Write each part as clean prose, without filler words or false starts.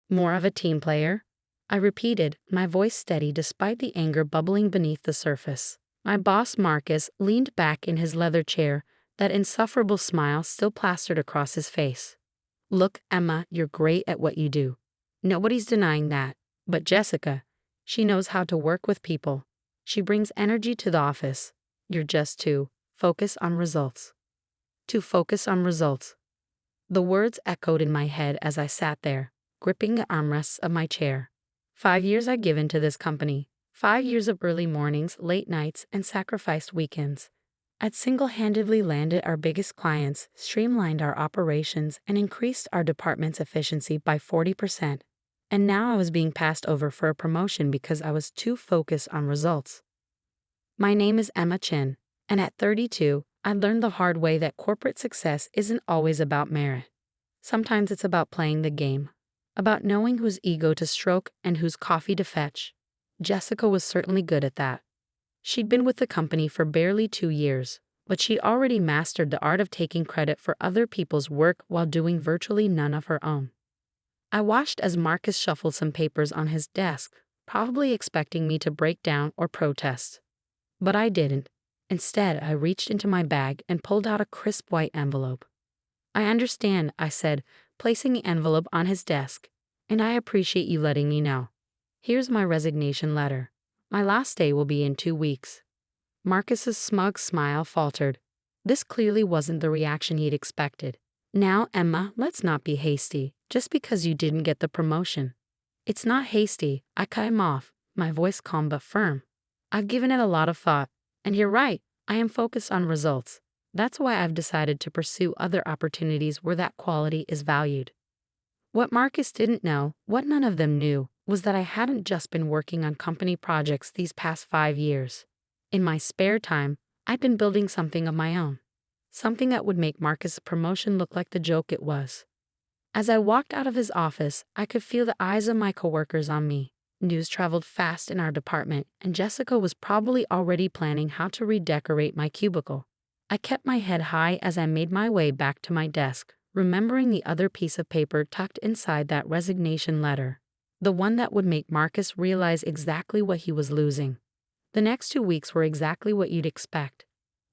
More of a team player? I repeated, my voice steady despite the anger bubbling beneath the surface. My boss Marcus leaned back in his leather chair, that insufferable smile still plastered across his face. Look, Emma, you're great at what you do. Nobody's denying that. But Jessica, she knows how to work with people. She brings energy to the office. You're just too focused on results. Too focused on results. The words echoed in my head as I sat there, gripping the armrests of my chair. 5 years I'd given to this company. 5 years of early mornings, late nights, and sacrificed weekends. I'd single-handedly landed our biggest clients, streamlined our operations, and increased our department's efficiency by 40%. And now I was being passed over for a promotion because I was too focused on results. My name is Emma Chen, and at 32, I learned the hard way that corporate success isn't always about merit. Sometimes it's about playing the game, about knowing whose ego to stroke and whose coffee to fetch. Jessica was certainly good at that. She'd been with the company for barely 2 years, but she'd already mastered the art of taking credit for other people's work while doing virtually none of her own. I watched as Marcus shuffled some papers on his desk, probably expecting me to break down or protest. But I didn't. Instead, I reached into my bag and pulled out a crisp white envelope. I understand, I said, placing the envelope on his desk, and I appreciate you letting me know. Here's my resignation letter. My last day will be in 2 weeks. Marcus's smug smile faltered. This clearly wasn't the reaction he'd expected. Now, Emma, let's not be hasty, just because you didn't get the promotion. It's not hasty, I cut him off, my voice calm but firm. I've given it a lot of thought, and you're right, I am focused on results. That's why I've decided to pursue other opportunities where that quality is valued. What Marcus didn't know, what none of them knew, was that I hadn't just been working on company projects these past 5 years. In my spare time, I'd been building something of my own. Something that would make Marcus' promotion look like the joke it was. As I walked out of his office, I could feel the eyes of my coworkers on me. News traveled fast in our department, and Jessica was probably already planning how to redecorate my cubicle. I kept my head high as I made my way back to my desk, remembering the other piece of paper tucked inside that resignation letter. The one that would make Marcus realize exactly what he was losing. The next 2 weeks were exactly what you'd expect.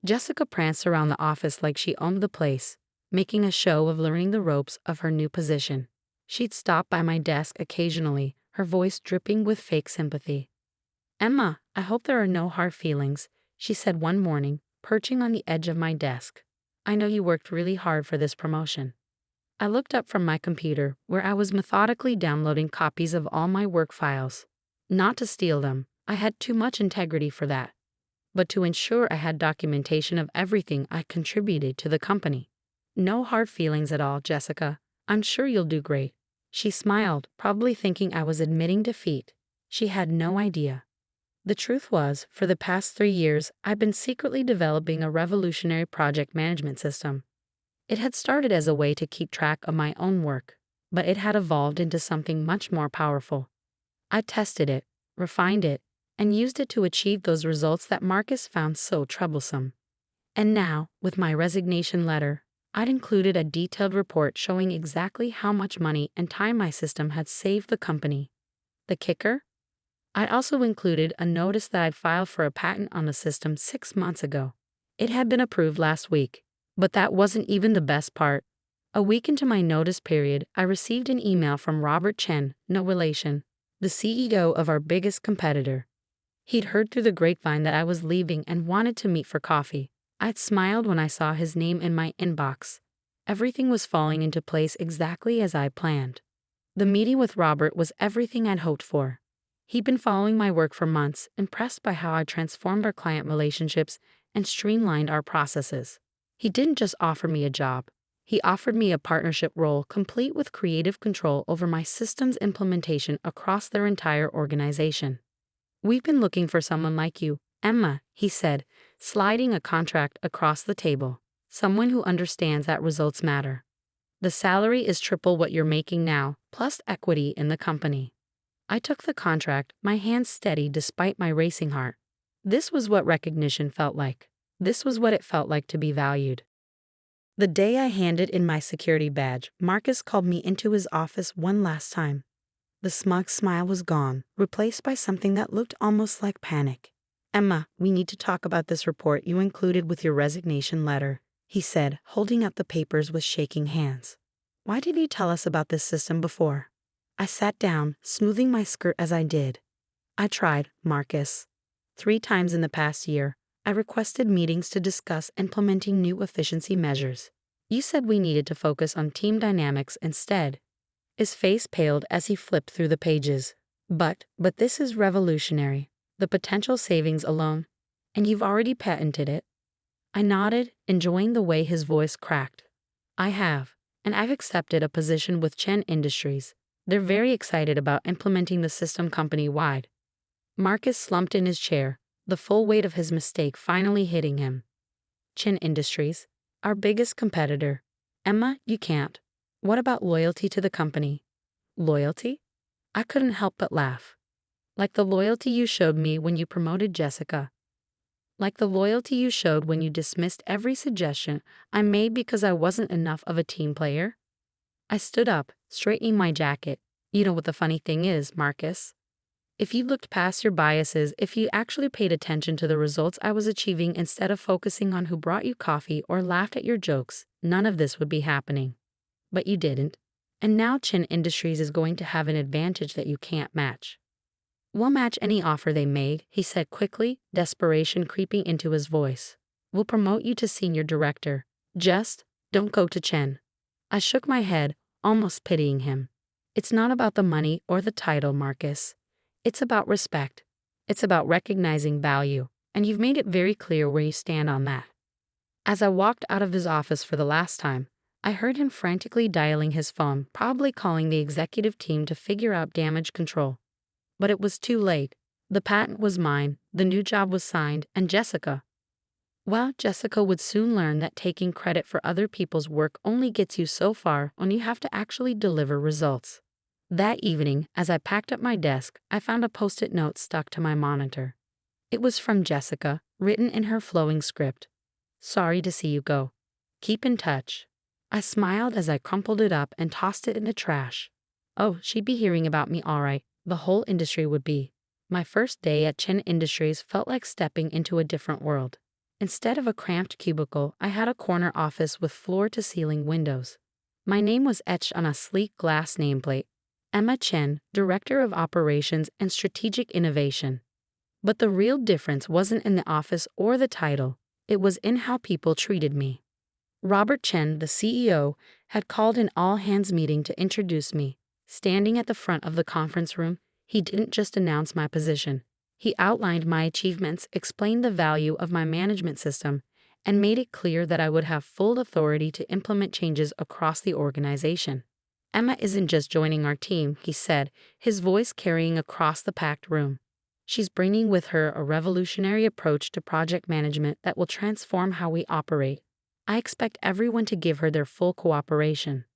Jessica pranced around the office like she owned the place, making a show of learning the ropes of her new position. She'd stop by my desk occasionally, her voice dripping with fake sympathy. Emma, I hope there are no hard feelings, she said one morning, perching on the edge of my desk. I know you worked really hard for this promotion. I looked up from my computer, where I was methodically downloading copies of all my work files. Not to steal them, I had too much integrity for that, but to ensure I had documentation of everything I contributed to the company. No hard feelings at all, Jessica. I'm sure you'll do great. She smiled, probably thinking I was admitting defeat. She had no idea. The truth was, for the past 3 years, I'd been secretly developing a revolutionary project management system. It had started as a way to keep track of my own work, but it had evolved into something much more powerful. I tested it, refined it, and used it to achieve those results that Marcus found so troublesome. And now, with my resignation letter, I'd included a detailed report showing exactly how much money and time my system had saved the company. The kicker? I'd also included a notice that I'd filed for a patent on the system 6 months ago. It had been approved last week, but that wasn't even the best part. A week into my notice period, I received an email from Robert Chen, no relation, the CEO of our biggest competitor. He'd heard through the grapevine that I was leaving and wanted to meet for coffee. I'd smiled when I saw his name in my inbox. Everything was falling into place exactly as I planned. The meeting with Robert was everything I'd hoped for. He'd been following my work for months, impressed by how I transformed our client relationships and streamlined our processes. He didn't just offer me a job. He offered me a partnership role complete with creative control over my system's implementation across their entire organization. We've been looking for someone like you, Emma, he said, sliding a contract across the table. Someone who understands that results matter. The salary is triple what you're making now, plus equity in the company. I took the contract, my hands steady despite my racing heart. This was what recognition felt like. This was what it felt like to be valued. The day I handed in my security badge, Marcus called me into his office one last time. The smug smile was gone, replaced by something that looked almost like panic. Emma, we need to talk about this report you included with your resignation letter, he said, holding up the papers with shaking hands. Why did you tell us about this system before? I sat down, smoothing my skirt as I did. I tried, Marcus. 3 times in the past year, I requested meetings to discuss implementing new efficiency measures. You said we needed to focus on team dynamics instead. His face paled as he flipped through the pages. But this is revolutionary. The potential savings alone. And you've already patented it. I nodded, enjoying the way his voice cracked. I have, and I've accepted a position with Chen Industries. They're very excited about implementing the system company-wide. Marcus slumped in his chair, the full weight of his mistake finally hitting him. Chen Industries, our biggest competitor. Emma, you can't. What about loyalty to the company? Loyalty? I couldn't help but laugh. Like the loyalty you showed me when you promoted Jessica. Like the loyalty you showed when you dismissed every suggestion I made because I wasn't enough of a team player. I stood up, straightening my jacket. You know what the funny thing is, Marcus? If you looked past your biases, if you actually paid attention to the results I was achieving instead of focusing on who brought you coffee or laughed at your jokes, none of this would be happening. But you didn't. And now Chen Industries is going to have an advantage that you can't match. We'll match any offer they made, he said quickly, desperation creeping into his voice. We'll promote you to senior director. Just don't go to Chen. I shook my head, almost pitying him. It's not about the money or the title, Marcus. It's about respect. It's about recognizing value, and you've made it very clear where you stand on that. As I walked out of his office for the last time, I heard him frantically dialing his phone, probably calling the executive team to figure out damage control. But it was too late. The patent was mine, the new job was signed, and Jessica. Well, Jessica would soon learn that taking credit for other people's work only gets you so far when you have to actually deliver results. That evening, as I packed up my desk, I found a post-it note stuck to my monitor. It was from Jessica, written in her flowing script. Sorry to see you go. Keep in touch. I smiled as I crumpled it up and tossed it in the trash. Oh, she'd be hearing about me all right. The whole industry would be. My first day at Chen Industries felt like stepping into a different world. Instead of a cramped cubicle, I had a corner office with floor-to-ceiling windows. My name was etched on a sleek glass nameplate. Emma Chen, Director of Operations and Strategic Innovation. But the real difference wasn't in the office or the title, it was in how people treated me. Robert Chen, the CEO, had called an all-hands meeting to introduce me. Standing at the front of the conference room, he didn't just announce my position. He outlined my achievements, explained the value of my management system, and made it clear that I would have full authority to implement changes across the organization. Emma isn't just joining our team, he said, his voice carrying across the packed room. She's bringing with her a revolutionary approach to project management that will transform how we operate. I expect everyone to give her their full cooperation.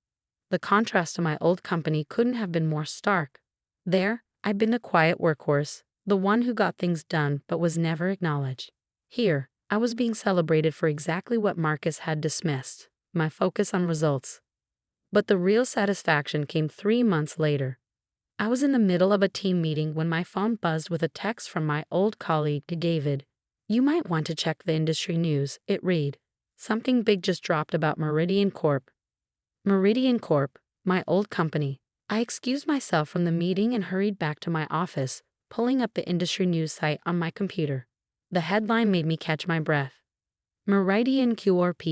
The contrast to my old company couldn't have been more stark. There, I'd been the quiet workhorse, the one who got things done but was never acknowledged. Here, I was being celebrated for exactly what Marcus had dismissed, my focus on results. But the real satisfaction came 3 months later. I was in the middle of a team meeting when my phone buzzed with a text from my old colleague, David. You might want to check the industry news, it read. Something big just dropped about Meridian Corp. Meridian Corp, my old company. I excused myself from the meeting and hurried back to my office, pulling up the industry news site on my computer. The headline made me catch my breath. Meridian Corp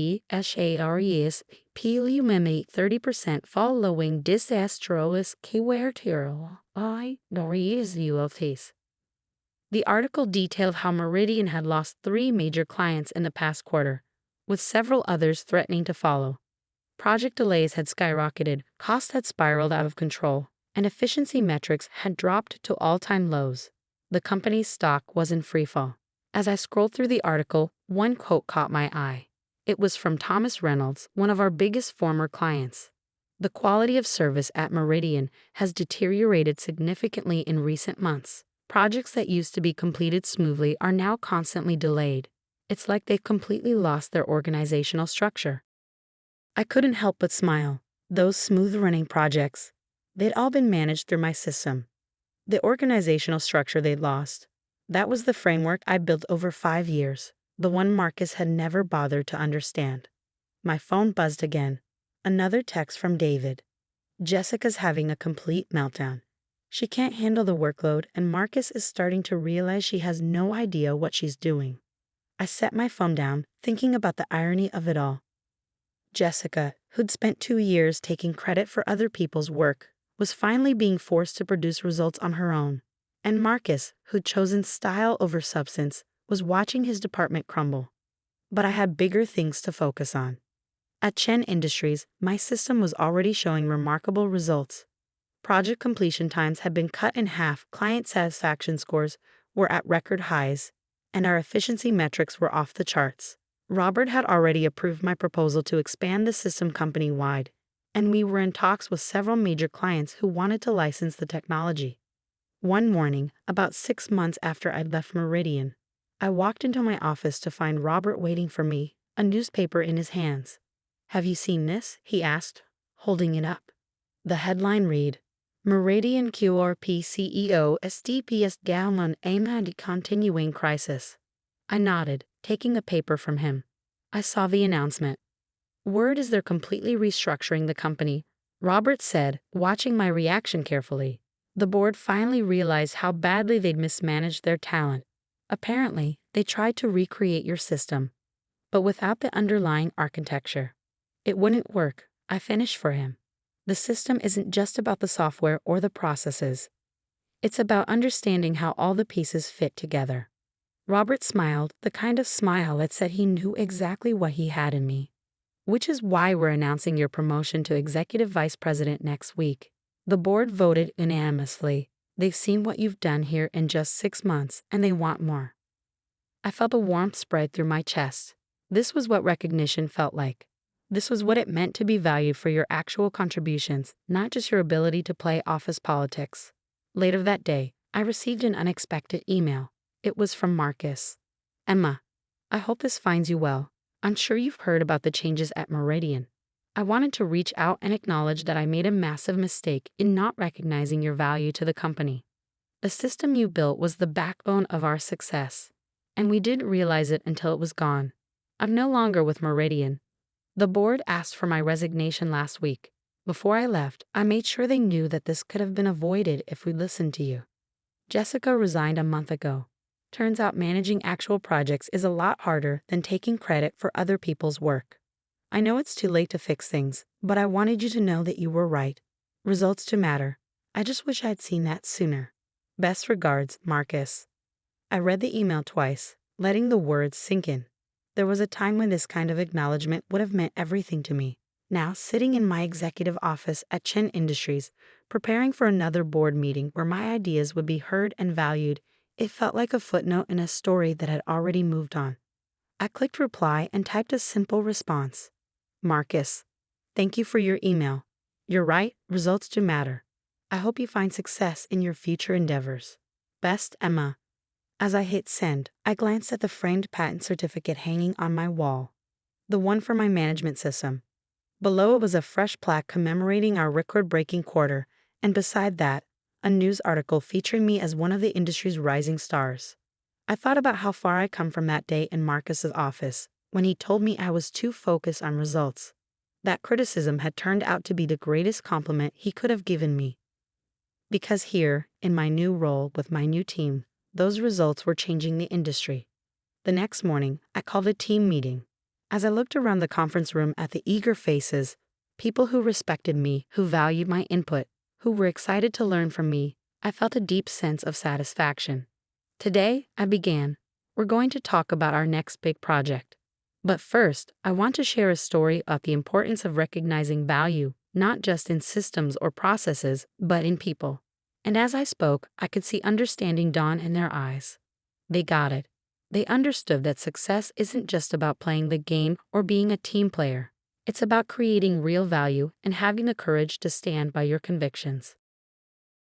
shares preliminary 30% following disastrous coworker I The article detailed how Meridian had lost 3 major clients in the past quarter, with several others threatening to follow. Project delays had skyrocketed, costs had spiraled out of control, and efficiency metrics had dropped to all-time lows. The company's stock was in freefall. As I scrolled through the article, one quote caught my eye. It was from Thomas Reynolds, one of our biggest former clients. The quality of service at Meridian has deteriorated significantly in recent months. Projects that used to be completed smoothly are now constantly delayed. It's like they've completely lost their organizational structure. I couldn't help but smile. Those smooth-running projects. They'd all been managed through my system. The organizational structure they'd lost. That was the framework I built over 5 years, the one Marcus had never bothered to understand. My phone buzzed again. Another text from David. Jessica's having a complete meltdown. She can't handle the workload, and Marcus is starting to realize she has no idea what she's doing. I set my phone down, thinking about the irony of it all. Jessica, who'd spent 2 years taking credit for other people's work, was finally being forced to produce results on her own. And Marcus, who'd chosen style over substance, was watching his department crumble. But I had bigger things to focus on. At Chen Industries, my system was already showing remarkable results. Project completion times had been cut in half, client satisfaction scores were at record highs, and our efficiency metrics were off the charts. Robert had already approved my proposal to expand the system company-wide, and we were in talks with several major clients who wanted to license the technology. One morning, about 6 months after I'd left Meridian, I walked into my office to find Robert waiting for me, a newspaper in his hands. "Have you seen this?" he asked, holding it up. The headline read, Meridian Corp CEO STPS Gallon Aimed Continuing Crisis. I nodded, taking a paper from him. I saw the announcement. Word is they're completely restructuring the company, Robert said, watching my reaction carefully. The board finally realized how badly they'd mismanaged their talent. Apparently, they tried to recreate your system, but without the underlying architecture. It wouldn't work, I finished for him. The system isn't just about the software or the processes. It's about understanding how all the pieces fit together. Robert smiled, the kind of smile that said he knew exactly what he had in me. Which is why we're announcing your promotion to Executive Vice President next week. The board voted unanimously. They've seen what you've done here in just 6 months, and they want more. I felt a warmth spread through my chest. This was what recognition felt like. This was what it meant to be valued for your actual contributions, not just your ability to play office politics. Later that day, I received an unexpected email. It was from Marcus. Emma, I hope this finds you well. I'm sure you've heard about the changes at Meridian. I wanted to reach out and acknowledge that I made a massive mistake in not recognizing your value to the company. The system you built was the backbone of our success, and we didn't realize it until it was gone. I'm no longer with Meridian. The board asked for my resignation last week. Before I left, I made sure they knew that this could have been avoided if we listened to you. Jessica resigned a month ago. Turns out managing actual projects is a lot harder than taking credit for other people's work. I know it's too late to fix things, but I wanted you to know that you were right. Results do matter. I just wish I'd seen that sooner. Best regards, Marcus. I read the email twice, letting the words sink in. There was a time when this kind of acknowledgement would have meant everything to me. Now, sitting in my executive office at Chen Industries, preparing for another board meeting where my ideas would be heard and valued, it felt like a footnote in a story that had already moved on. I clicked reply and typed a simple response. Marcus, thank you for your email. You're right, results do matter. I hope you find success in your future endeavors. Best, Emma. As I hit send, I glanced at the framed patent certificate hanging on my wall, the one for my management system. Below it was a fresh plaque commemorating our record-breaking quarter, and beside that, a news article featuring me as one of the industry's rising stars. I thought about how far I'd come from that day in Marcus's office, when he told me I was too focused on results. That criticism had turned out to be the greatest compliment he could have given me. Because here, in my new role with my new team, those results were changing the industry. The next morning, I called a team meeting. As I looked around the conference room at the eager faces, people who respected me, who valued my input, who were excited to learn from me, I felt a deep sense of satisfaction. Today, I began. We're going to talk about our next big project. But first, I want to share a story about the importance of recognizing value, not just in systems or processes, but in people. And as I spoke, I could see understanding dawn in their eyes. They got it. They understood that success isn't just about playing the game or being a team player. It's about creating real value and having the courage to stand by your convictions.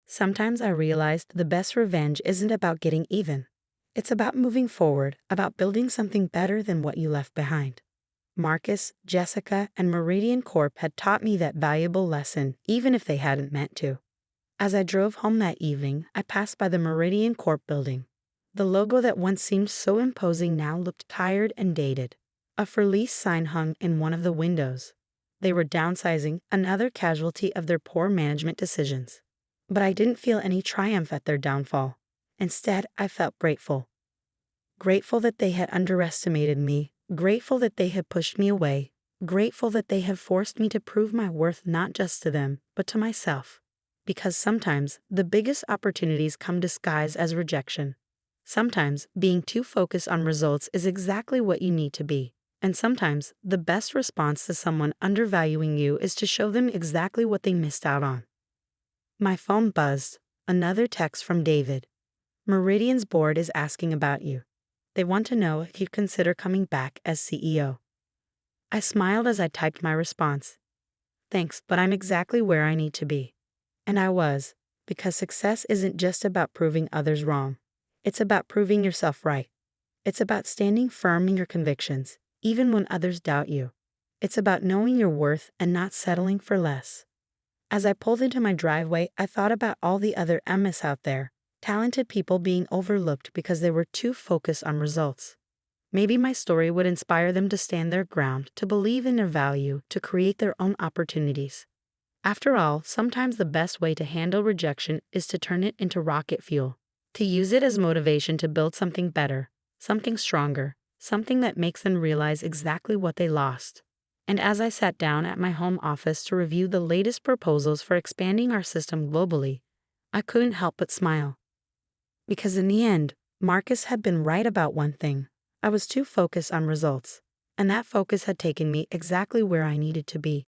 Sometimes I realized the best revenge isn't about getting even. It's about moving forward, about building something better than what you left behind. Marcus, Jessica, and Meridian Corp had taught me that valuable lesson, even if they hadn't meant to. As I drove home that evening, I passed by the Meridian Corp building. The logo that once seemed so imposing now looked tired and dated. A for lease sign hung in one of the windows. They were downsizing, another casualty of their poor management decisions. But I didn't feel any triumph at their downfall. Instead, I felt grateful. Grateful that they had underestimated me, grateful that they had pushed me away, grateful that they had forced me to prove my worth not just to them, but to myself. Because sometimes the biggest opportunities come disguised as rejection. Sometimes being too focused on results is exactly what you need to be. And sometimes the best response to someone undervaluing you is to show them exactly what they missed out on. My phone buzzed. Another text from David. Meridian's board is asking about you. They want to know if you consider coming back as CEO. I smiled as I typed my response. Thanks, but I'm exactly where I need to be. And I was, because success isn't just about proving others wrong. It's about proving yourself right. It's about standing firm in your convictions, even when others doubt you. It's about knowing your worth and not settling for less. As I pulled into my driveway, I thought about all the other Emmas out there, talented people being overlooked because they were too focused on results. Maybe my story would inspire them to stand their ground, to believe in their value, to create their own opportunities. After all, sometimes the best way to handle rejection is to turn it into rocket fuel, to use it as motivation to build something better, something stronger, something that makes them realize exactly what they lost. And as I sat down at my home office to review the latest proposals for expanding our system globally, I couldn't help but smile. Because in the end, Marcus had been right about one thing. I was too focused on results, and that focus had taken me exactly where I needed to be.